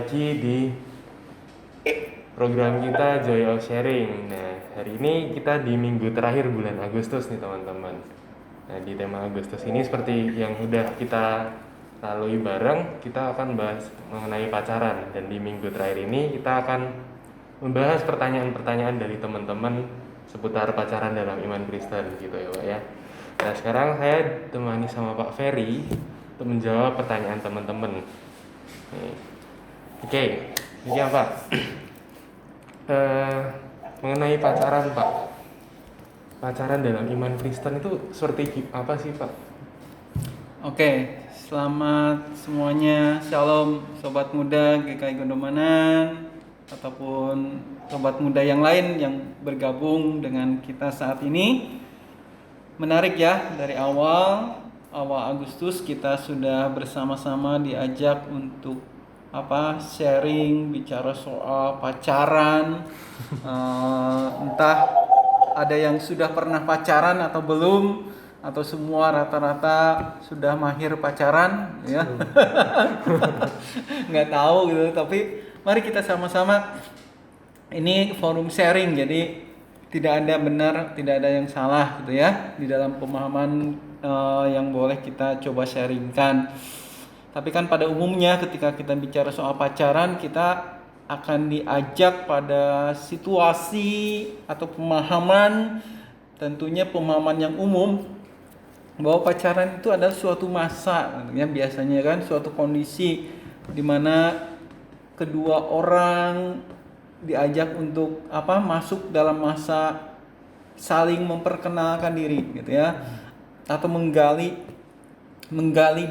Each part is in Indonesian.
lagi di program kita Joy of Sharing. Nah, hari ini kita di minggu terakhir bulan Agustus nih teman-teman. Nah, di tema Agustus ini seperti yang udah kita lalui bareng, kita akan bahas mengenai pacaran. Dan di minggu terakhir ini kita akan membahas pertanyaan-pertanyaan dari teman-teman seputar pacaran dalam iman Kristen gitu ya Pak ya. Nah, sekarang saya temani sama Pak Ferry untuk menjawab pertanyaan teman-teman. Oke, ini Pak. Mengenai pacaran Pak, pacaran dalam iman Kristen itu seperti apa sih Pak? Oke, selamat semuanya. Shalom sobat muda GKI Gondomanan ataupun sobat muda yang lain yang bergabung dengan kita saat ini. Menarik ya, dari awal Agustus kita sudah bersama-sama diajak untuk sharing, bicara soal pacaran. Entah ada yang sudah pernah pacaran atau belum, atau semua rata-rata sudah mahir pacaran ya. Nggak tahu gitu, tapi mari kita sama-sama, ini forum sharing, jadi tidak ada benar, tidak ada yang salah gitu ya di dalam pemahaman yang boleh kita coba sharingkan. Tapi kan pada umumnya ketika kita bicara soal pacaran, kita akan diajak pada situasi atau pemahaman, tentunya pemahaman yang umum, bahwa pacaran itu adalah suatu masa, ya biasanya kan suatu kondisi di mana kedua orang diajak untuk masuk dalam masa saling memperkenalkan diri gitu ya, atau menggali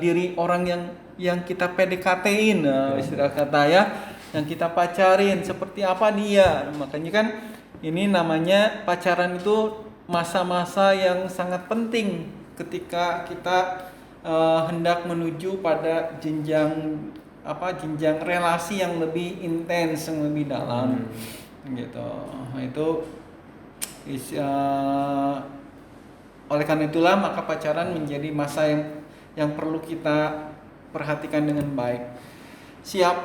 diri orang yang kita PDKT-in, istilah kata ya, yang kita pacarin, seperti apa dia. Makanya kan ini namanya pacaran itu masa-masa yang sangat penting ketika kita hendak menuju pada jenjang relasi yang lebih intens, yang lebih dalam gitu. Nah, itu oleh karena itulah maka pacaran menjadi masa yang perlu kita perhatikan dengan baik.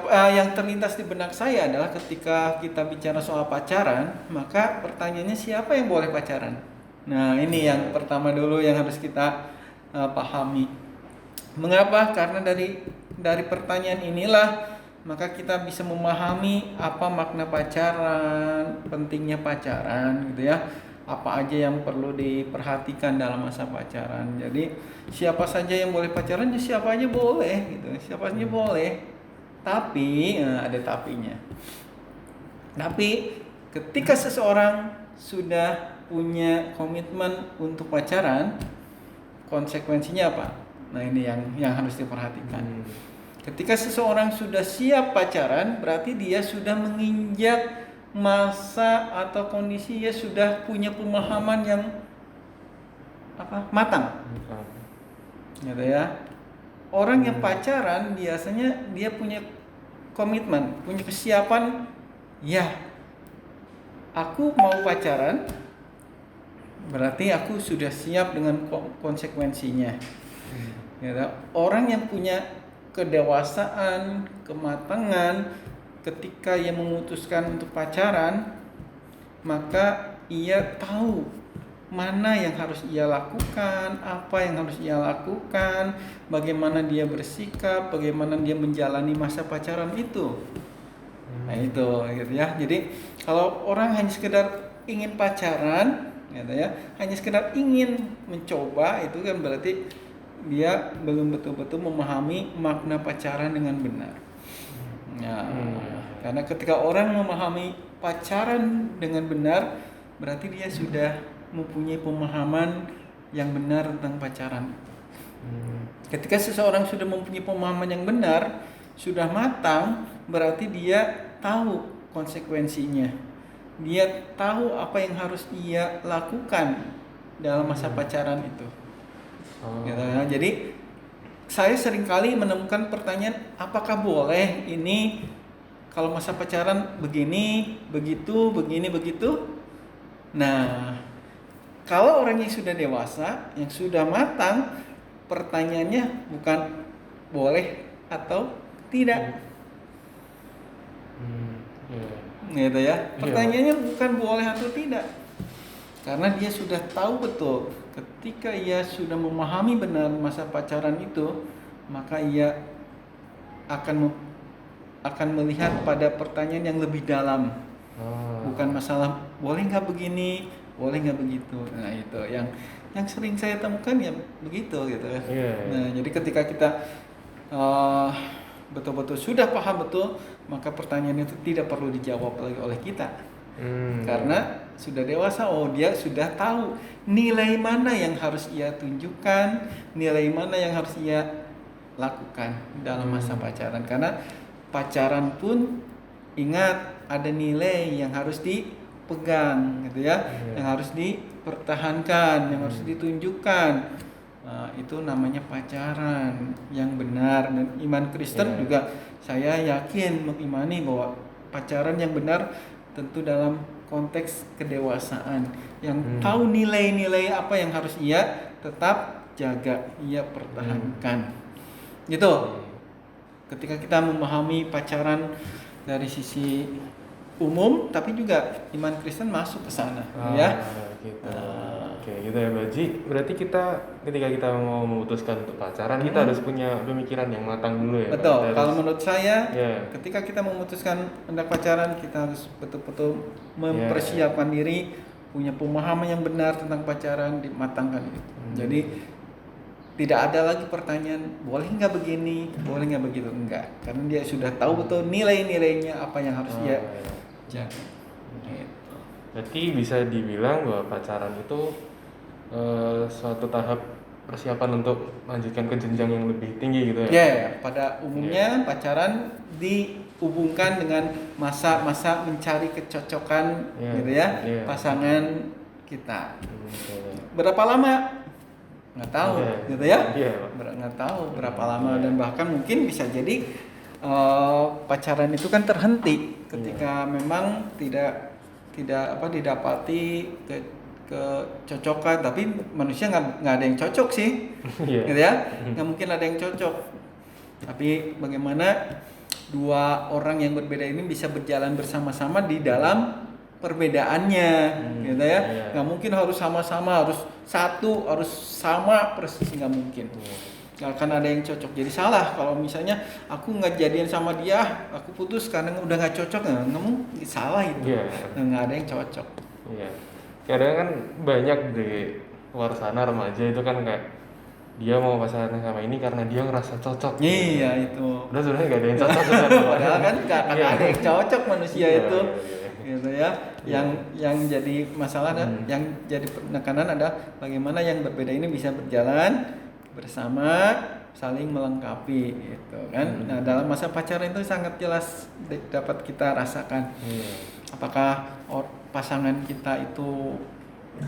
Yang terlintas di benak saya adalah ketika kita bicara soal pacaran, maka pertanyaannya siapa yang boleh pacaran? Nah, ini yang pertama dulu yang harus kita pahami. Mengapa? Karena dari pertanyaan inilah maka kita bisa memahami apa makna pacaran, pentingnya pacaran gitu ya. Apa aja yang perlu diperhatikan dalam masa pacaran. Jadi siapa saja yang boleh pacaran, ya siapa aja boleh gitu. Siapa aja boleh. Tapi ada tapinya. Tapi ketika seseorang sudah punya komitmen untuk pacaran, konsekuensinya apa? Nah, ini yang harus diperhatikan. Ketika seseorang sudah siap pacaran, berarti dia sudah menginjak masa atau kondisi, dia sudah punya pemahaman yang matang. Gitu ya. Orang yang pacaran biasanya dia punya komitmen, punya kesiapan, ya aku mau pacaran, berarti aku sudah siap dengan konsekuensinya. Gitu. Orang yang punya kedewasaan, kematangan, ketika ia memutuskan untuk pacaran, maka ia tahu mana yang harus ia lakukan, apa yang harus ia lakukan, bagaimana dia bersikap, bagaimana dia menjalani masa pacaran itu. Nah, itu gitu ya. Jadi kalau orang hanya sekedar ingin pacaran gitu ya, hanya sekedar ingin mencoba, itu kan berarti dia belum betul-betul memahami makna pacaran dengan benar. Karena ketika orang memahami pacaran dengan benar, berarti dia sudah mempunyai pemahaman yang benar tentang pacaran. Ketika seseorang sudah mempunyai pemahaman yang benar, sudah matang, berarti dia tahu konsekuensinya. Dia tahu apa yang harus ia lakukan dalam masa pacaran itu. Gitu ya. Jadi saya seringkali menemukan pertanyaan, apakah boleh ini kalau masa pacaran begini, begitu, begini, begitu? Nah, kalau orang yang sudah dewasa, yang sudah matang, pertanyaannya bukan boleh atau tidak, gitu ya. Pertanyaannya bukan boleh atau tidak, karena dia sudah tahu betul ketika ia sudah memahami benar masa pacaran itu, maka ia akan akan melihat pada pertanyaan yang lebih dalam, bukan masalah boleh nggak begini, boleh nggak begitu. Nah itu yang sering saya temukan ya begitu gitu. Nah jadi ketika kita uh, betul-betul sudah paham betul, maka pertanyaan itu tidak perlu dijawab lagi oleh kita. Karena sudah dewasa, dia sudah tahu nilai mana yang harus ia tunjukkan, nilai mana yang harus ia lakukan dalam masa pacaran. Karena pacaran pun ingat ada nilai yang harus dipegang gitu ya, yang harus dipertahankan, yang harus ditunjukkan. Nah, itu namanya pacaran yang benar. Dan iman Kristen juga saya yakin mengimani bahwa pacaran yang benar tentu dalam konteks kedewasaan, yang tahu nilai-nilai apa yang harus ia tetap jaga, ia pertahankan. Gitu. Ketika kita memahami pacaran dari sisi umum, tapi juga iman Kristen masuk ke sana, ya. Gitu. Oke, gitu ya, Baji. Berarti ketika kita mau memutuskan untuk pacaran, kita harus punya pemikiran yang matang dulu ya. Betul. Kalau menurut saya, Yeah. ketika kita memutuskan hendak pacaran, kita harus betul-betul mempersiapkan diri, punya pemahaman yang benar tentang pacaran, dimatangkan itu. Jadi tidak ada lagi pertanyaan boleh nggak begini, boleh nggak begitu, enggak. Karena dia sudah tahu betul nilai-nilainya apa yang harus dia jaga. Gitu. Berarti bisa dibilang bahwa pacaran itu suatu tahap persiapan untuk melanjutkan ke jenjang yang lebih tinggi gitu ya? Ya, pada umumnya pacaran dihubungkan dengan masa-masa mencari kecocokan gitu ya, pasangan kita. Berapa lama? Nggak tahu gitu ya. Nggak tahu berapa lama, dan bahkan mungkin bisa jadi pacaran itu kan terhenti ketika memang tidak didapati kecocokan. Tapi manusia nggak ada yang cocok sih, gitu ya. Nggak mungkin ada yang cocok. Tapi bagaimana dua orang yang berbeda ini bisa berjalan bersama-sama di dalam perbedaannya, gitu ya. Nggak mungkin harus sama-sama, harus satu, harus sama persis, nggak mungkin. Nggak akan ada yang cocok. Jadi salah kalau misalnya aku nggak jadian sama dia, aku putus karena udah nggak cocok. Nggak mungkin, salah itu. Nggak ada yang cocok. Kadang kan banyak di luar sana remaja itu kan kayak dia mau pacaran sama ini karena dia ngerasa cocok. Iya itu. Udah sebenarnya nggak ada yang cocok. Padahal kan nggak akan ada yang cocok manusia itu. Gitu ya. Yang jadi masalah yang jadi penekanan adalah bagaimana yang berbeda ini bisa berjalan bersama, saling melengkapi gitu kan. Nah, dalam masa pacaran itu sangat jelas dapat kita rasakan. Apakah pasangan kita itu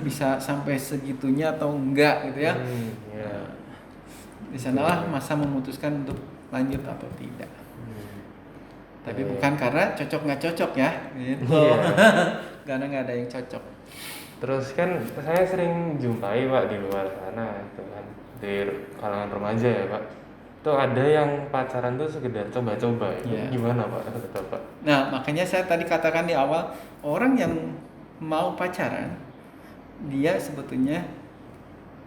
bisa sampai segitunya atau enggak gitu ya. Di sanalah masa memutuskan untuk lanjut atau tidak. Tapi bukan karena cocok nggak cocok ya, gitu. Karena nggak ada yang cocok. Terus kan saya sering jumpai Pak di luar sana, itu kan di kalangan remaja ya Pak. Itu ada yang pacaran tuh sekedar coba-coba. Gimana Pak? Pak? Nah makanya saya tadi katakan di awal, orang yang mau pacaran, dia sebetulnya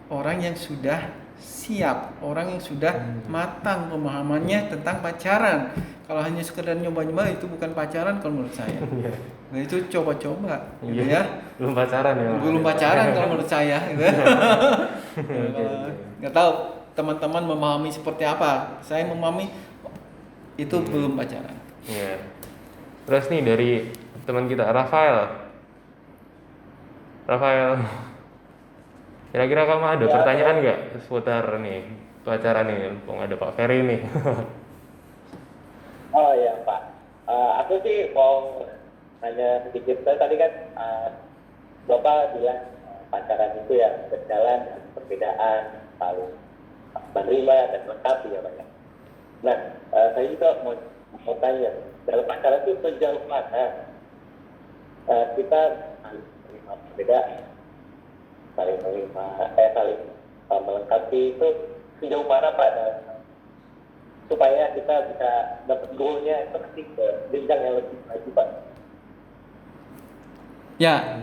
orang yang sudah siap, orang yang sudah matang pemahamannya tentang pacaran. Kalau hanya sekedar nyoba-nyoba itu bukan pacaran kalau menurut saya. Nah itu coba-coba, gitu ya. Belum pacaran ya? Belum pacaran kalau menurut saya, gitu. Nggak tahu teman-teman memahami seperti apa. Saya memahami itu belum pacaran. Terus nih dari teman kita Rafael, kira-kira kamu ada pertanyaan nggak seputar nih pacaran nih? Ada Pak Ferry nih. Oh ya Pak, aku sih mau nanya sedikit. Tadi kan Bapak bilang pacaran itu ya berjalan dengan perbedaan, saling menerima dan melengkapi ya Pak. Nah, saya juga mau tanya, dalam pacaran itu sejauh mana kita saling menerima perbedaan, saling melengkapi itu sejauh mana Pak, supaya kita bisa dapat goalnya itu nanti ke jenjang yang lebih maju Pak. Ya,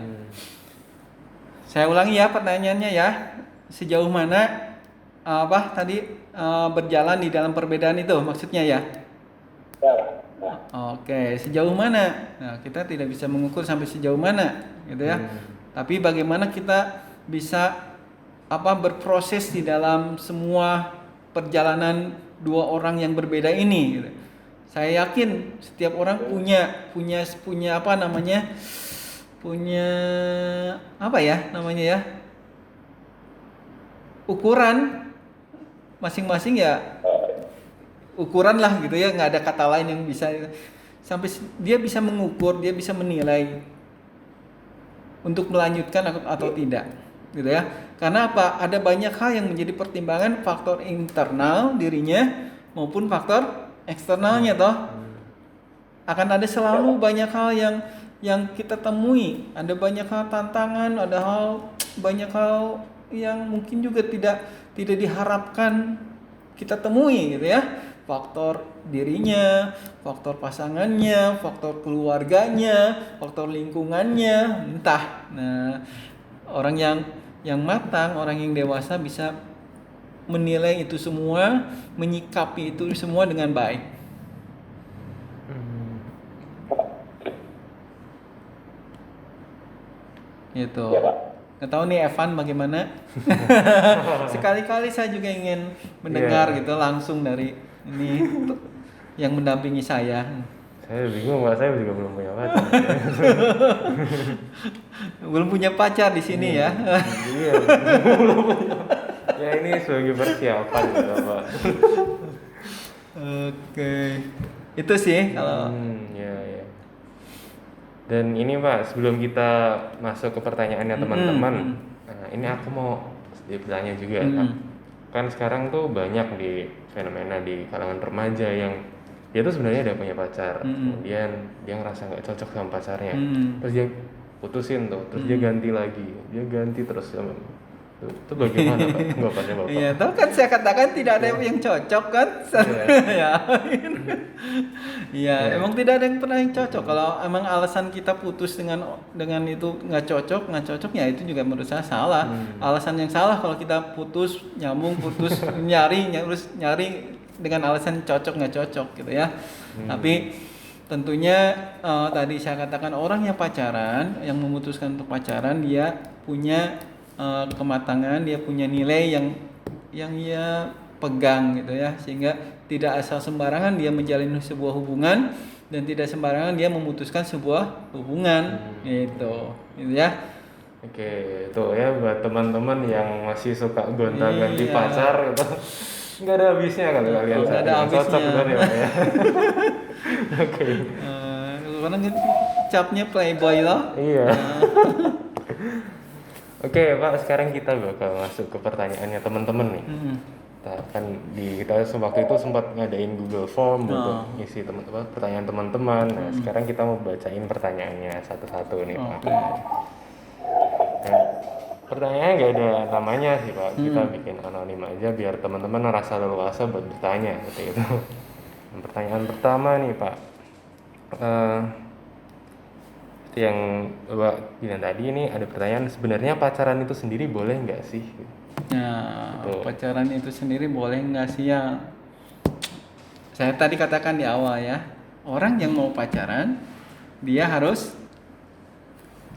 saya ulangi ya pertanyaannya ya. Sejauh mana apa tadi berjalan di dalam perbedaan itu maksudnya ya? Ya, Pak. Nah, Oke, sejauh mana? Nah, kita tidak bisa mengukur sampai sejauh mana, gitu ya. Tapi bagaimana kita bisa berproses di dalam semua perjalanan dua orang yang berbeda ini, gitu. Saya yakin setiap orang punya apa namanya? Punya apa ya namanya ya? Ukuran masing-masing ya, ukuran lah gitu ya, nggak ada kata lain yang bisa sampai dia bisa mengukur, dia bisa menilai untuk melanjutkan atau tidak, gitu ya. Karena apa? Ada banyak hal yang menjadi pertimbangan, faktor internal dirinya maupun faktor eksternalnya toh. Akan ada selalu banyak hal yang kita temui, ada banyak hal tantangan, banyak hal yang mungkin juga tidak diharapkan kita temui gitu ya. Faktor dirinya, faktor pasangannya, faktor keluarganya, faktor lingkungannya, entah. Nah, orang yang matang, orang yang dewasa bisa menilai itu semua, menyikapi itu semua dengan baik. Gitu. ya Pak. Nggak tahu nih Evan bagaimana? Sekali-kali saya juga ingin mendengar gitu langsung dari ini yang mendampingi saya. Saya bingung, Pak. Saya juga belum punya pacar. Belum punya pacar di sini ya. Iya, belum punya. Ya ini sebagai persiapan gitu, Pak. Oke. Itu sih kalau Ya, ya. Dan ini Pak, sebelum kita masuk ke pertanyaannya teman-teman, nah, ini aku mau sedikit bertanya juga, Pak. Kan sekarang tuh banyak di fenomena di kalangan remaja yang dia tuh sebenarnya udah punya pacar, kemudian dia ngerasa nggak cocok sama pacarnya, terus dia putusin tuh, terus dia ganti terus. Itu bagaimana Pak? Tanggapannya Bapak? iya, tahu kan saya katakan tidak ada yang cocok kan? Ya. Iya, emang tidak ada yang pernah yang cocok. Kalau emang alasan kita putus dengan itu nggak cocok ya itu juga menurut saya salah. Alasan yang salah kalau kita putus nyambung nyari dengan alasan cocok nggak cocok gitu ya. Tapi tentunya tadi saya katakan orang yang pacaran, yang memutuskan untuk pacaran dia punya kematangan, dia punya nilai yang ia pegang gitu ya, sehingga tidak asal sembarangan dia menjalin sebuah hubungan dan tidak sembarangan dia memutuskan sebuah hubungan gitu ya. Oke, itu ya buat teman-teman yang masih suka gonta-ganti Iya. pacar gitu. Nggak ada habisnya kalau kalian Nggak ada cocok habisnya. benar ya, Pak, ya. Oke. Karena capnya playboy loh. Iya. Oke, Pak, sekarang kita bakal masuk ke pertanyaannya teman-teman nih. Kita waktu itu sempat ngadain Google Form untuk ngisi pertanyaan teman-teman. Nah, sekarang kita mau bacain pertanyaannya satu-satu nih, Pak. Nah, pertanyaannya nggak ada namanya sih, Pak. Kita bikin anonim aja biar teman-teman merasa leluasa buat bertanya seperti itu. Pertanyaan pertama nih, Pak. Yang Bapak bilang tadi ini ada pertanyaan, sebenarnya pacaran itu sendiri boleh nggak sih? Nah, pacaran itu sendiri boleh nggak sih ya? Saya tadi katakan di awal ya, orang yang mau pacaran dia harus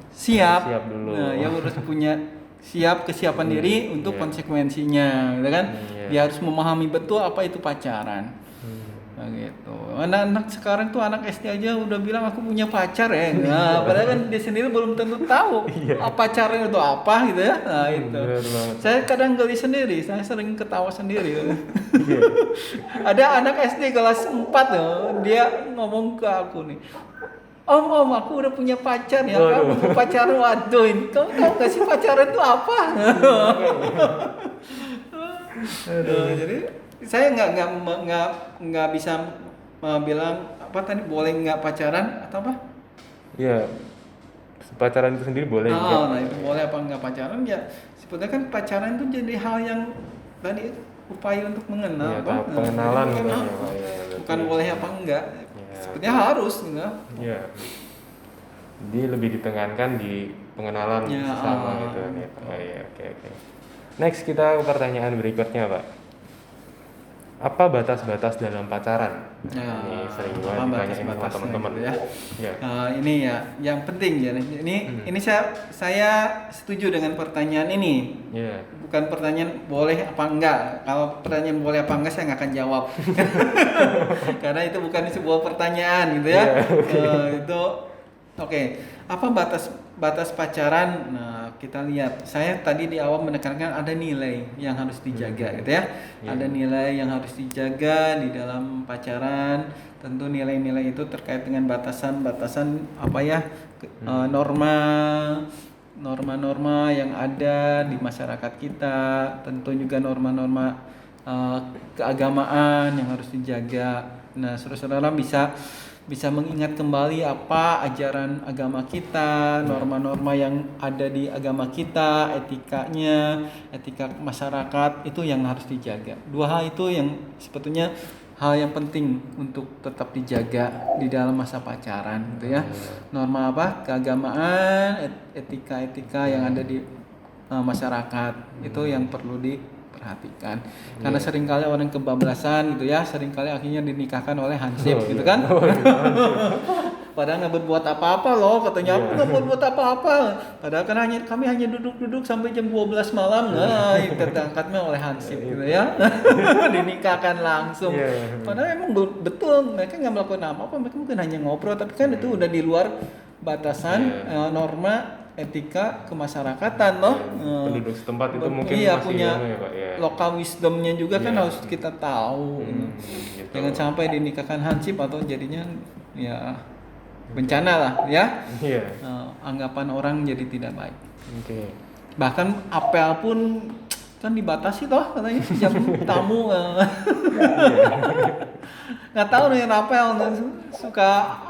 siap dulu. Nah, dia harus punya kesiapan diri untuk konsekuensinya, gitu kan? Dia harus memahami betul apa itu pacaran. Gitu. Anak-anak sekarang tuh anak SD aja udah bilang aku punya pacar ya. Nah, padahal kan dia sendiri belum tentu tahu pacarnya itu apa gitu ya. Nah, itu. Saya kadang geli sendiri, saya sering ketawa sendiri. Ada anak SD kelas 4 loh, dia ngomong ke aku nih. Om, aku udah punya pacar ya. Kamu pacaran, waduh, kamu tahu gak sih pacaran itu apa? Jadi saya nggak bisa bilang apa tadi boleh nggak pacaran atau apa? Iya, pacaran itu sendiri boleh nggak? Nah itu boleh apa nggak pacaran ya? Sebetulnya kan pacaran itu jadi hal yang tadi upaya untuk mengenal, tahap pengenalan gitu ya, Pak. Bukan boleh apa enggak? Sebetulnya harus enggak? Iya. Jadi lebih ditekankan di pengenalan Ya, sesama gitu kan ya. Oh iya, oke oke. Next kita ke pertanyaan berikutnya, Pak. Apa batas-batas dalam pacaran? Ya, Ini sering apa banget ditanyain sama batas-batasnya teman-teman. gitu ya. Ya. Ini ya yang penting ya. Ini saya setuju dengan pertanyaan ini. Iya. Bukan pertanyaan boleh apa enggak. Kalau pertanyaan boleh apa enggak saya nggak akan jawab. Karena itu bukan sebuah pertanyaan gitu ya. Itu oke. Apa batas pacaran? Nah, kita lihat. Saya tadi di awal menekankan ada nilai yang harus dijaga gitu ya. Ada nilai yang harus dijaga di dalam pacaran. Tentu nilai-nilai itu terkait dengan batasan-batasan apa ya? Norma-norma yang ada di masyarakat kita, tentu juga norma-norma keagamaan yang harus dijaga. Nah, saudara-saudara bisa mengingat kembali apa ajaran agama kita, norma-norma yang ada di agama kita, etikanya, etika masyarakat itu yang harus dijaga. Dua hal itu yang sebetulnya hal yang penting untuk tetap dijaga di dalam masa pacaran gitu ya. Norma apa? Keagamaan, etika-etika yang ada di masyarakat itu yang perlu diperhatikan. Karena seringkali orang kebablasan gitu ya, seringkali akhirnya dinikahkan oleh hansip gitu kan. Padahal nggak berbuat apa-apa loh, katanya aku nggak berbuat apa-apa. Padahal kan kami hanya duduk-duduk sampai jam 12 malam, nah terangkatnya oleh hansip gitu ya. Dinikahkan langsung. Padahal emang betul mereka nggak melakukan apa-apa, mereka mungkin hanya ngobrol, tapi kan itu udah di luar batasan norma etika kemasyarakatan loh. Penduduk setempat itu mungkin iya, masih punya ya, Pak, ya. lokal wisdomnya juga kan harus kita tahu. Gitu. Jangan sampai dinikahkan hansip atau jadinya ya bencana lah ya. Iya. Anggapan orang jadi tidak baik. Oke. Bahkan apel pun kan dibatasi toh katanya jam tamu. Nggak tahu nih apel suka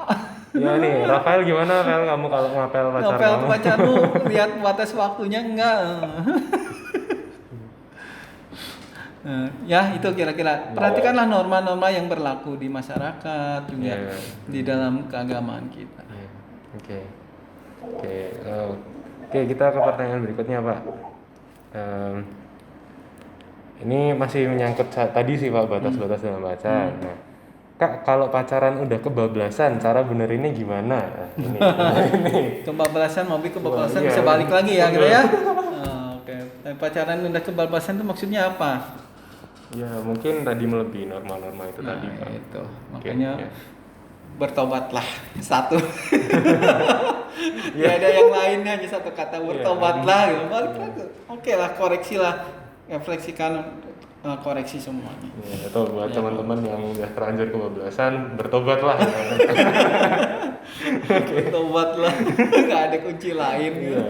Ya nih, Rafael gimana Rafael kamu kalau ngapel pacar ngapel kamu? pacarmu lihat batas waktunya enggak. Ya itu kira-kira perhatikanlah norma-norma yang berlaku di masyarakat juga di dalam keagamaan kita. Oke. Oke, kita ke pertanyaan berikutnya, Pak. Ini masih menyangkut tadi sih, Pak, batas-batas dalam pacaran. Nah, Kak, kalau pacaran udah kebablasan, cara benerinnya gimana? Nah, ini. Kebablasan, mobil kebablasan Iya. bisa balik lagi ya gitu ya. Oke. Pacaran udah kebablasan itu maksudnya apa? Ya, mungkin tadi melebihi norma-norma itu tadi, Pak. Itu Oke, makanya ya. bertobatlah satu. Ya ada yang lainnya hanya satu kata bertobatlah gitu. Balik lagi. Oke lah, koreksilah, refleksikan, koreksi semuanya. Ya, itu buat teman-teman yang udah terlanjur kebablasan, bertobatlah. Bertobatlah, nggak ada kunci lain. Iya.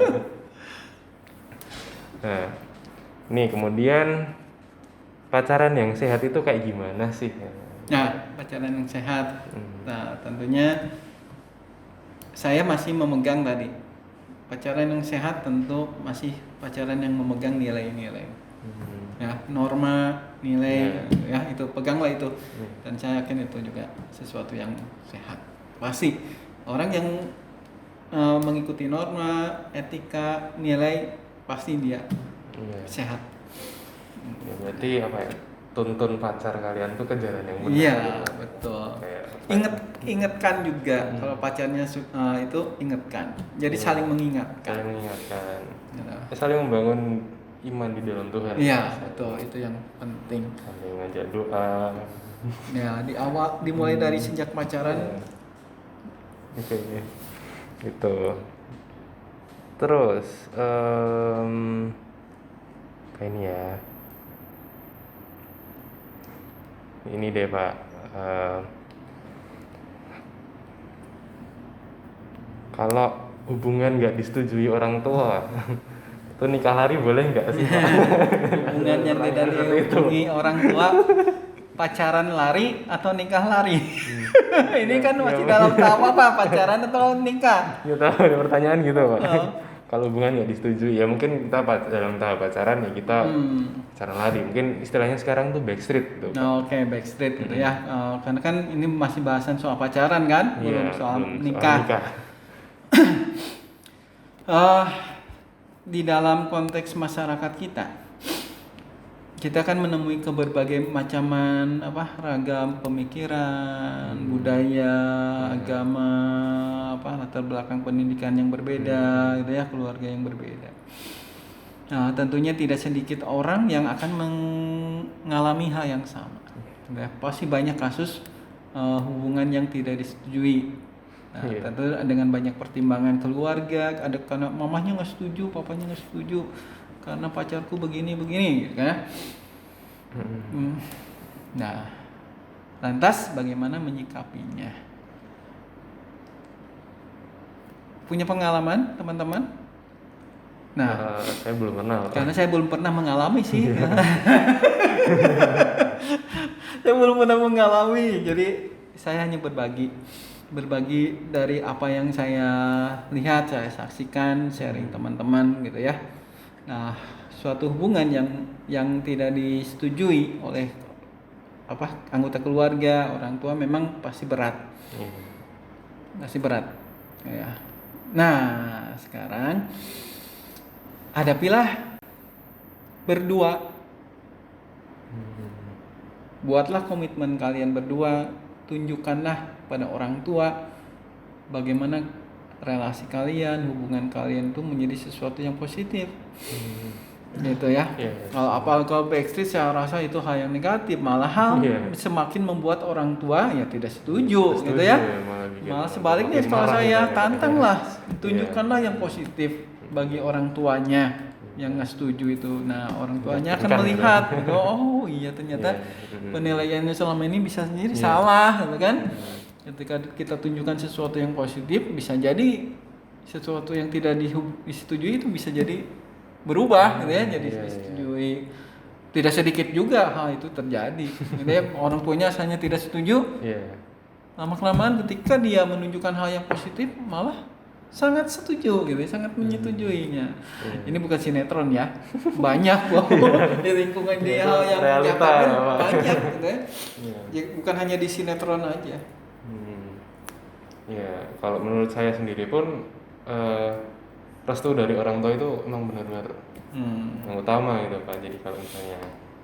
Nah, nih kemudian pacaran yang sehat itu kayak gimana sih? Nah, pacaran yang sehat. Nah, tentunya saya masih memegang tadi. Pacaran yang sehat tentu masih pacaran yang memegang nilai-nilai. Ya, norma, nilai, ya itu peganglah itu. Dan saya yakin itu juga sesuatu yang sehat. Pasti orang yang mengikuti norma, etika, nilai pasti dia sehat. Ya, berarti apa ya? Tuntun pacar kalian tuh ke jalan yang benar. Iya, gitu. betul. Kayak Ingatkan juga kalau pacarnya itu ingatkan. Jadi saling mengingatkan. saling mengingatkan. Gitu. Saling membangun iman di dalam Tuhan. Iya, betul. Itu yang penting. Sambil ngajak doa. Ya, di awal dimulai dari sejak pacaran. Oke, gitu. Terus, kayak ini ya. Ini deh, Pak. Kalau hubungan nggak disetujui orang tua, itu nikah lari boleh nggak sih, Pak? Hubungan yang tidak dihubungi orang tua, pacaran lari atau nikah lari? Ini kan masih dalam tahap apa? Pacaran atau nikah? Ya tahu ada pertanyaan gitu, Pak. Kalau hubungan nggak disetujui, ya mungkin kita dalam tahap pacaran ya kita pacaran lari. Mungkin istilahnya sekarang tuh backstreet gitu, Pak. Oke, backstreet gitu ya. Karena kan ini masih bahasan soal pacaran kan, belum soal belum nikah. Eh, di dalam konteks masyarakat kita kan menemui ke berbagai macaman ragam pemikiran, budaya, agama, latar belakang pendidikan yang berbeda, gitu ya, keluarga yang berbeda. Nah, tentunya tidak sedikit orang yang akan mengalami hal yang sama. Ya, pasti banyak kasus hubungan yang tidak disetujui. Nah, tentu dengan banyak pertimbangan keluarga, ada karena mamanya nggak setuju, papanya nggak setuju, karena pacarku begini, gitu kan? Nah, lantas bagaimana menyikapinya? Punya pengalaman, teman-teman? Nah, saya belum pernah. karena saya belum pernah mengalami sih. Saya belum pernah mengalami, jadi saya hanya berbagi dari apa yang saya lihat, saya saksikan, sharing teman-teman gitu ya. Nah, suatu hubungan yang tidak disetujui oleh anggota keluarga, orang tua memang pasti berat. Pasti berat. Ya. Nah, sekarang hadapilah berdua. Buatlah komitmen kalian berdua, tunjukkanlah pada orang tua bagaimana relasi kalian, hubungan kalian itu menjadi sesuatu yang positif. Gitu ya. Kalau backstreet saya rasa itu hal yang negatif, malah semakin membuat orang tua ya tidak setuju gitu ya. Malah sebaliknya kalau saya tantanglah, tunjukkanlah yang positif bagi orang tuanya yang nggak setuju itu. Nah, orang tuanya akan melihat, oh iya ternyata penilaiannya selama ini bisa sendiri salah, gitu kan? Ketika kita tunjukkan sesuatu yang positif, bisa jadi sesuatu yang tidak disetujui itu bisa jadi berubah, gitu ya, jadi disetujui. Tidak sedikit juga hal itu terjadi. Gitu ya, orang tuanya asalnya tidak setuju. Lama-kelamaan ketika dia menunjukkan hal yang positif, malah sangat setuju gitu, sangat menyetujuinya. Ini bukan sinetron ya, banyak di lingkungan dia hal yang menyatakan banyak gitu ya. Bukan hanya di sinetron aja. Ya, kalau menurut saya sendiri pun restu dari orang tua itu memang benar-benar yang utama gitu Pak. Jadi kalau misalnya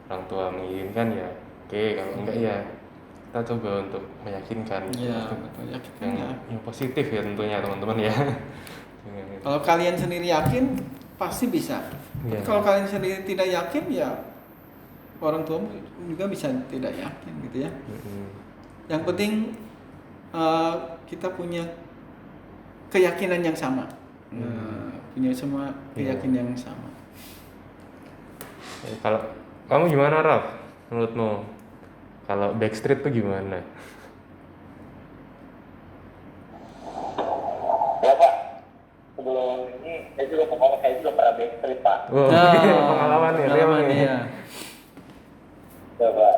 orang tua menginginkan ya oke, kalau enggak ya kita coba untuk meyakinkan yang positif ya tentunya teman-teman ya. Kalau kalian sendiri yakin pasti bisa. Tapi kalau kalian sendiri tidak yakin ya orang tua juga bisa tidak yakin gitu ya. Yang penting kita punya keyakinan yang sama. Punya semua keyakinan yang sama. Kalau kamu gimana, Raf? Menurutmu? Kalau backstreet tuh gimana? Ya Pak, sebelum ini saya juga pernah backstreet Pak. Pengalaman ya, ya. Coba,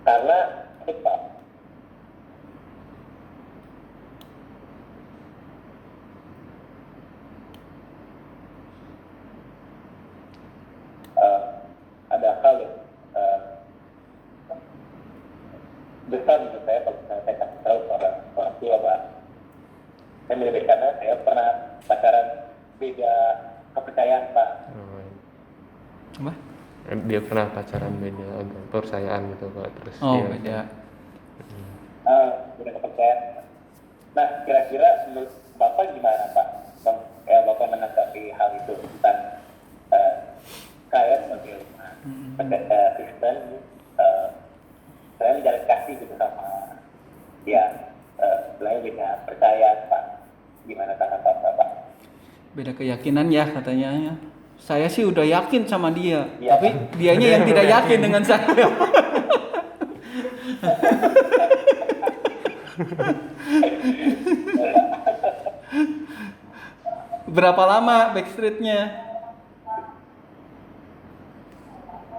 karena Pak, ada hal yang besar menurut saya kalau misalnya saya kasih tahu orang tua Pak. Saya lebih karena saya pernah pacaran beda kepercayaan Pak. Apa? Dia pernah pacaran beda agama kepercayaan gitu Pak. Terus beda. Beda kepercayaan. Nah, kira-kira menurut Bapak gimana Pak? Bapak menanggapi hal itu tentang saya sebagai Kristen, saya menjalin kasih gitu sama selain beda percaya Pak. Gimana tanggapan Bapak? Beda keyakinan ya katanya. Saya sih udah yakin sama dia, tapi dianya yang tidak yakin dengan saya. Berapa lama backstreetnya?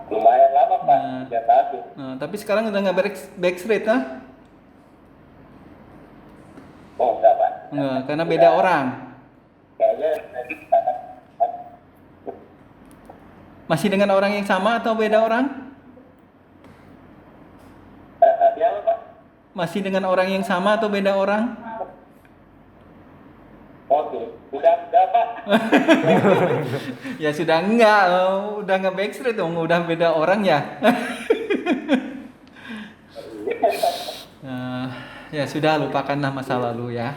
Lumayan lama Pak, 3 tahun. Nah, tapi sekarang udah nggak backstreet kan? Oh enggak Pak. Enggak, karena beda orang. Kayaknya Masih dengan orang yang sama atau beda orang? ya Pak. masih dengan orang yang sama atau beda orang? Oke, udah Pak. Ya sudah enggak, udah nggak backstreet dong, udah beda orang ya. Nah, ya sudah, lupakanlah masa lalu ya.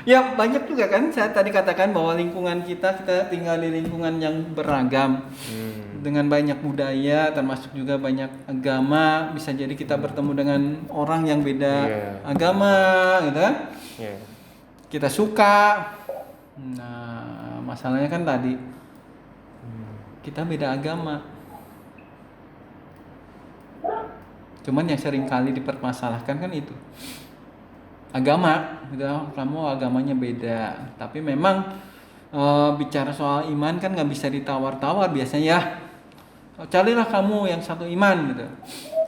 Ya banyak juga kan, saya tadi katakan bahwa lingkungan kita tinggal di lingkungan yang beragam. Dengan banyak budaya, termasuk juga banyak agama, bisa jadi kita bertemu dengan orang yang beda agama, gitu kan? Kita suka. Nah, masalahnya kan tadi kita beda agama. Cuman yang sering kali dipermasalahkan kan itu agama, gitu. Kamu agamanya beda, tapi memang bicara soal iman kan nggak bisa ditawar-tawar biasanya ya. Carilah kamu yang satu iman gitu.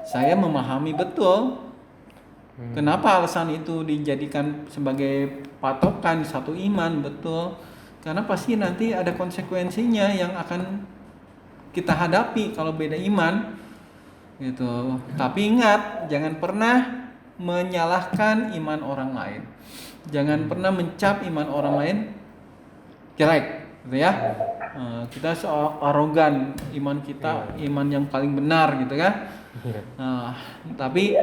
Saya memahami betul kenapa alasan itu dijadikan sebagai patokan satu iman, betul. Karena pasti nanti ada konsekuensinya yang akan kita hadapi kalau beda iman gitu. Tapi ingat, jangan pernah menyalahkan iman orang lain. Jangan pernah mencap iman orang lain jelek, gitu ya. Kita arogan, iman kita iman yang paling benar, gitu kan. Tapi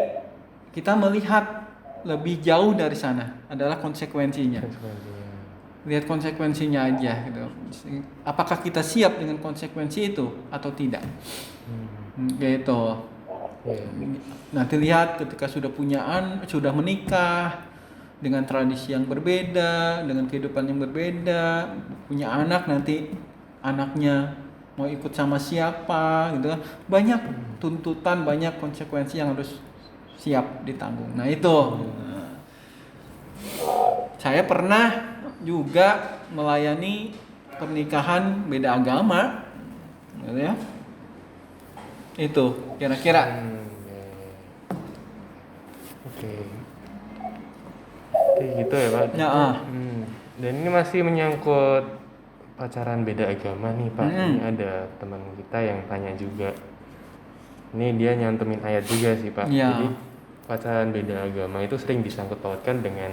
kita melihat lebih jauh dari sana adalah konsekuensinya. Lihat konsekuensinya aja, gitu. Apakah kita siap dengan konsekuensi itu atau tidak? Gitu. Nanti lihat ketika sudah sudah menikah dengan tradisi yang berbeda, dengan kehidupan yang berbeda, punya anak, nanti anaknya mau ikut sama siapa, gitu kan. Banyak tuntutan, banyak konsekuensi yang harus siap ditanggung. Nah itu, saya pernah juga melayani pernikahan beda agama, gitu ya. Itu kira-kira. Oke gitu ya Pak. Dan ini masih menyangkut pacaran beda agama nih Pak. Ini ada teman kita yang tanya juga. Ini dia nyantumin ayat juga sih Pak. Jadi pacaran beda agama itu sering disangkut pautkan dengan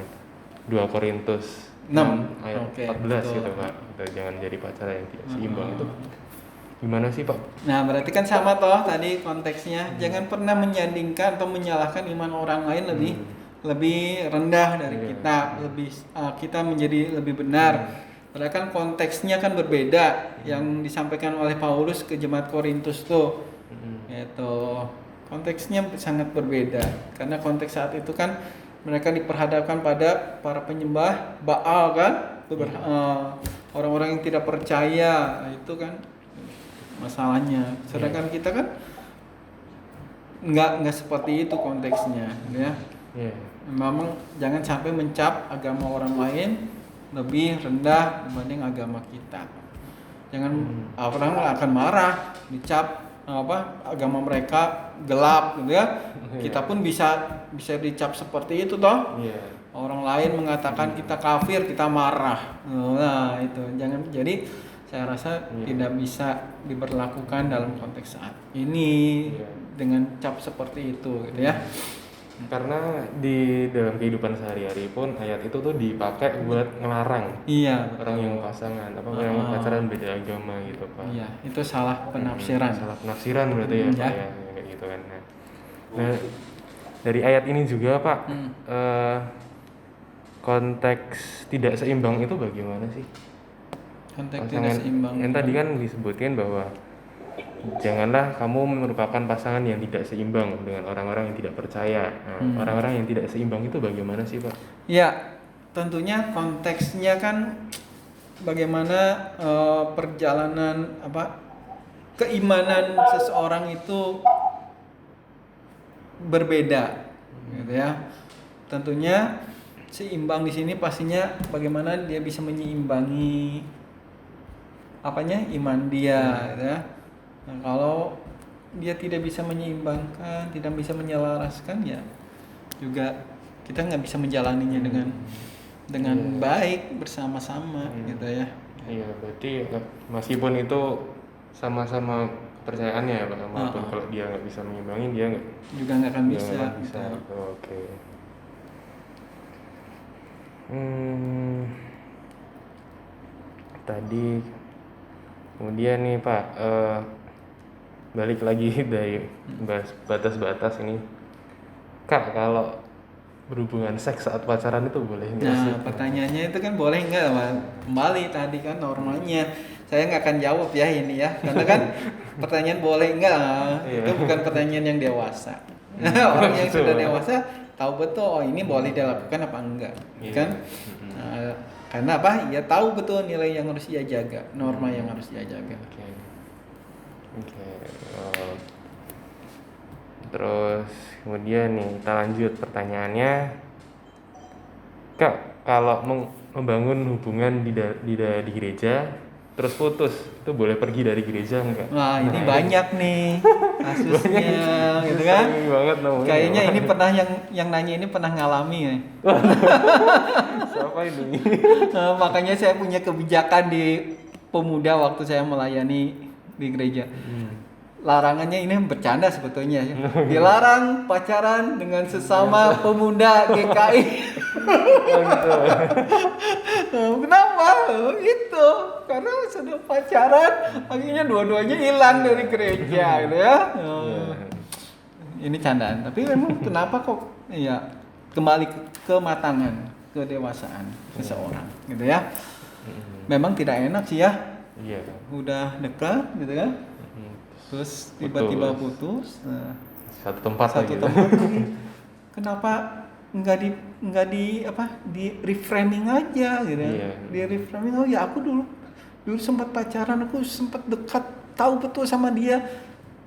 2 Korintus 6 ayat 14 gitu Pak. Gitu, jangan jadi pacaran yang tidak seimbang. Itu gimana sih Pak? Nah berarti kan sama toh tadi konteksnya. Jangan pernah menyandingkan atau menyalahkan iman orang lain lebih rendah dari kita, kita menjadi lebih benar. Padahal kan konteksnya kan berbeda. Yang disampaikan oleh Paulus ke jemaat Korintus tuh, itu konteksnya sangat berbeda. Karena konteks saat itu kan mereka diperhadapkan pada para penyembah Baal kan, orang-orang yang tidak percaya. Nah, itu kan masalahnya. Sedangkan kita kan nggak seperti itu konteksnya, ya. Memang jangan sampai mencap agama orang lain lebih rendah dibanding agama kita. Jangan orang akan marah dicap agama mereka gelap, gitu ya. Kita pun bisa dicap seperti itu toh. Orang lain mengatakan kita kafir, kita marah. Nah itu jangan. Jadi saya rasa tidak bisa diberlakukan dalam konteks saat ini dengan cap seperti itu, gitu ya. Karena di dalam kehidupan sehari-hari pun ayat itu tuh dipakai buat ngelarang orang yang pasangan yang pacaran beda agama gitu Pak. Iya, itu salah penafsiran. Salah penafsiran berarti ya Pak ya, kayak gitu kan. Nah, dari ayat ini juga Pak, konteks tidak seimbang itu bagaimana sih? Konteks tidak seimbang. Yang tadi kan disebutkan bahwa janganlah kamu merupakan pasangan yang tidak seimbang dengan orang-orang yang tidak percaya. Nah, orang-orang yang tidak seimbang itu bagaimana sih Pak? Ya, tentunya konteksnya kan bagaimana perjalanan keimanan seseorang itu berbeda, gitu ya. Tentunya seimbang di sini pastinya bagaimana dia bisa menyeimbangi iman dia, gitu ya. Nah, kalau dia tidak bisa menyeimbangkan, tidak bisa menyelaraskan, ya juga kita nggak bisa menjalaninya dengan baik bersama-sama, gitu ya. Iya, berarti meskipun itu sama-sama kepercayaannya ya Pak, maupun Ah, ah. kalau dia nggak bisa mengimbangi dia nggak juga nggak akan dia bisa. nggak akan bisa Betul. gitu. Oke. Hmm, tadi kemudian nih Pak, balik lagi dari bahas batas-batas ini, Kak, kalau berhubungan seks saat pacaran itu boleh nggak sih? Nah, pertanyaannya itu kan boleh nggak, Mas? Kembali tadi kan normalnya. Saya nggak akan jawab ya ini ya, karena kan pertanyaan boleh nggak Iya. itu bukan pertanyaan yang dewasa. Orang yang sudah dewasa tahu betul oh ini boleh dilakukan apa enggak, Iya. kan? Nah, karena apa? Ya tahu betul nilai yang harus dia jaga, norma yang harus dia jaga. Oke. Oke. Oh. Terus kemudian nih kita lanjut pertanyaannya, Kak, kalau membangun hubungan di gereja terus putus, itu boleh pergi dari gereja nggak? Wah, ini banyak nih kasusnya, gitu kan? Sering banget namanya. Kayaknya ini pernah yang nanya ini pernah ngalami ya. Siapa ini? Makanya saya punya kebijakan di pemuda waktu saya melayani di gereja. Larangannya ini bercanda sebetulnya ya. Dilarang pacaran dengan sesama pemuda GKI. Kenapa? Itu karena sudah pacaran, akhirnya dua-duanya hilang dari gereja, gitu ya. Ini candaan. Tapi memang kenapa kok? Ya kembali ke kematangan, kedewasaan seseorang, gitu ya. Memang tidak enak sih ya. Iya. Udah dekat, gitu kan? Terus tiba-tiba putus. Nah, Satu tempat satu lagi. tempat lagi. Kenapa nggak di reframing aja gitu ya? Iya. Di reframing, oh ya aku dulu sempat pacaran, aku sempat dekat, tahu betul sama dia.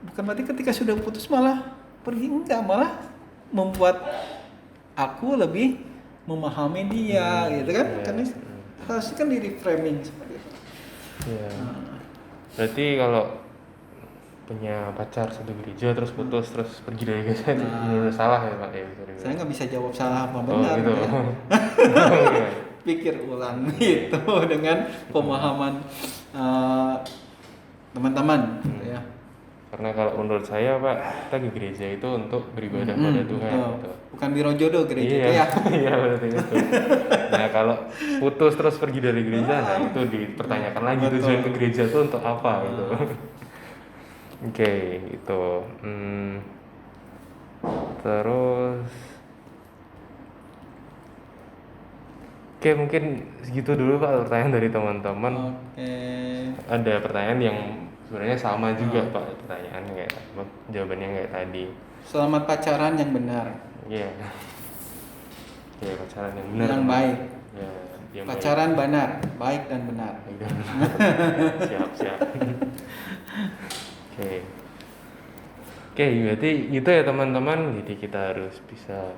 Bukan berarti ketika sudah putus malah pergi, enggak, malah membuat aku lebih memahami dia, gitu kan? Iya. Karena harusnya kan di reframing seperti itu. Iya. Berarti kalau punya pacar satu gereja terus putus terus pergi dari gereja itu benar salah ya Pak ya? Saya nggak bisa jawab salah apa Oh benar. gitu. Ya. Oke. Pikir ulang gitu dengan pemahaman teman-teman, gitu ya. Karena kalau menurut saya Pak, kita ke gereja itu untuk beribadah pada Tuhan Betul. gitu. Bukan biro jodoh gereja Iya, itu ya. iya berarti itu. Nah kalau putus terus pergi dari gereja, nah itu dipertanyakan lagi Betul. tujuan ke gereja itu untuk apa gitu. Oke, itu. Terus, oke mungkin segitu dulu Pak pertanyaan dari teman-teman. Oke. Ada pertanyaan yang sebenarnya sama juga Pak, pertanyaannya kayak jawabannya kayak tadi. Selamat pacaran yang benar, Iya. Oke, pacaran yang benar. yang baik. Ya, yang Pacaran benar, baik dan benar. baik. Siap, siap. Oke. Oke, berarti itu ya teman-teman. Jadi kita harus bisa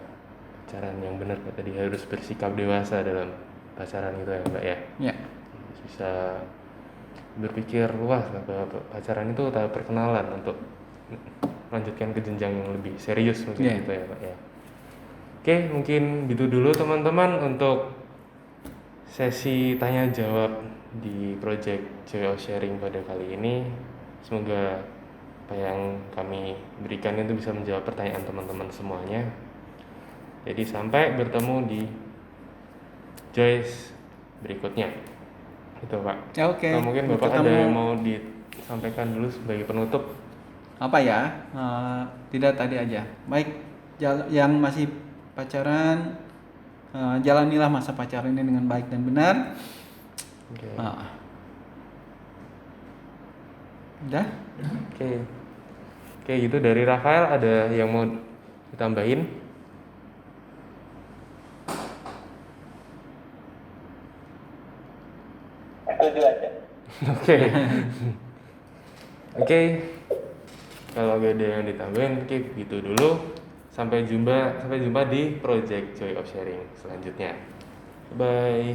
pacaran yang benar Pak. Tadi harus bersikap dewasa dalam pacaran itu ya Mbak ya. Ya. Harus bisa berpikir luas bahwa pacaran itu tahap perkenalan untuk lanjutkan ke jenjang yang lebih serius mungkin Yeah. gitu ya Pak ya. Oke, mungkin gitu dulu teman-teman untuk sesi tanya jawab di project Joy of Sharing pada kali ini. Semoga apa yang kami berikan itu bisa menjawab pertanyaan teman-teman semuanya. Jadi sampai bertemu di Joyce berikutnya. Itu Pak. Ya, oke. Nah, mungkin Bapak Ketemu. ada yang mau disampaikan dulu sebagai penutup? Apa ya? Tidak, tadi aja. Baik, yang masih pacaran, jalanilah masa pacaran ini dengan baik dan benar. Oke. Udah? Oke. Oke, gitu dari Rafael ada yang mau ditambahin? Setuju aja. Oke. Oke. Kalau gak ada yang ditambahin, oke gitu dulu. Sampai jumpa di project Joy of Sharing selanjutnya. Bye.